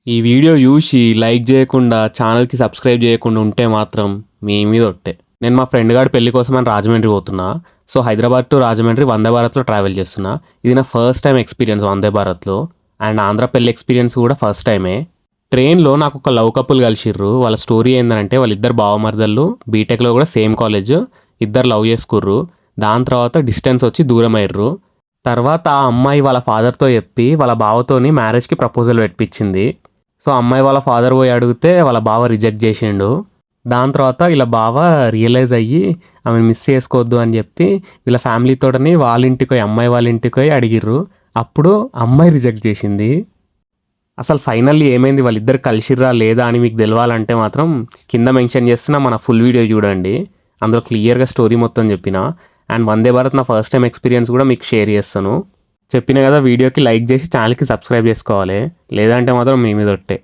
ఈ వీడియో చూసి లైక్ చేయకుండా ఛానల్కి సబ్స్క్రైబ్ చేయకుండా ఉంటే మాత్రం మీ మీద ఒట్టే. నేను మా ఫ్రెండ్ గారి పెళ్లి కోసం అని రాజమండ్రి పోతున్నా. సో హైదరాబాద్ టు రాజమండ్రి వందే భారత్లో ట్రావెల్ చేస్తున్నా. ఇది నా ఫస్ట్ టైం ఎక్స్పీరియన్స్ వందే భారత్లో. అండ్ ఆంధ్ర పెళ్లి ఎక్స్పీరియన్స్ కూడా ఫస్ట్ టైమే. ట్రైన్లో నాకు ఒక లవ్ కపుల్ కలిసిర్రు. వాళ్ళ స్టోరీ ఏంటంటే వాళ్ళిద్దరు బావమర్దళ్ళు, బీటెక్లో కూడా సేమ్ కాలేజ్, ఇద్దరు లవ్ చేసుకుర్రు. దాని తర్వాత డిస్టెన్స్ వచ్చి దూరం అయ్యారు. తర్వాత ఆ అమ్మాయి వాళ్ళ ఫాదర్తో చెప్పి వాళ్ళ బావతోని మ్యారేజ్కి ప్రపోజల్ పెట్టించింది. సో అమ్మాయి వాళ్ళ ఫాదర్ పోయి అడిగితే వాళ్ళ బావ రిజెక్ట్ చేసిండు. దాని తర్వాత వీళ్ళ బావ రియలైజ్ అయ్యి ఆమెను మిస్ చేసుకోవద్దు అని చెప్పి వీళ్ళ ఫ్యామిలీతోటని వాళ్ళ ఇంటికి పోయి అమ్మాయి వాళ్ళ ఇంటికి పోయి అడిగిర్రు. అప్పుడు అమ్మాయి రిజెక్ట్ చేసింది. అసలు ఫైనల్లీ ఏమైంది, వాళ్ళిద్దరు కలిసిర్రా లేదా అని మీకు తెలవాలంటే మాత్రం కింద మెన్షన్ చేస్తున్న మన ఫుల్ వీడియో చూడండి. అందులో క్లియర్గా స్టోరీ మొత్తం చెప్పిన. అండ్ వందే భారత్ నా ఫస్ట్ టైం ఎక్స్పీరియన్స్ కూడా మీకు షేర్ చేస్తాను. చెప్పిన కదా, వీడియోకి లైక్ చేసి ఛానల్కి సబ్స్క్రైబ్ చేసుకోవాలి, లేదంటే మాత్రం మీ మీద ఒట్టే.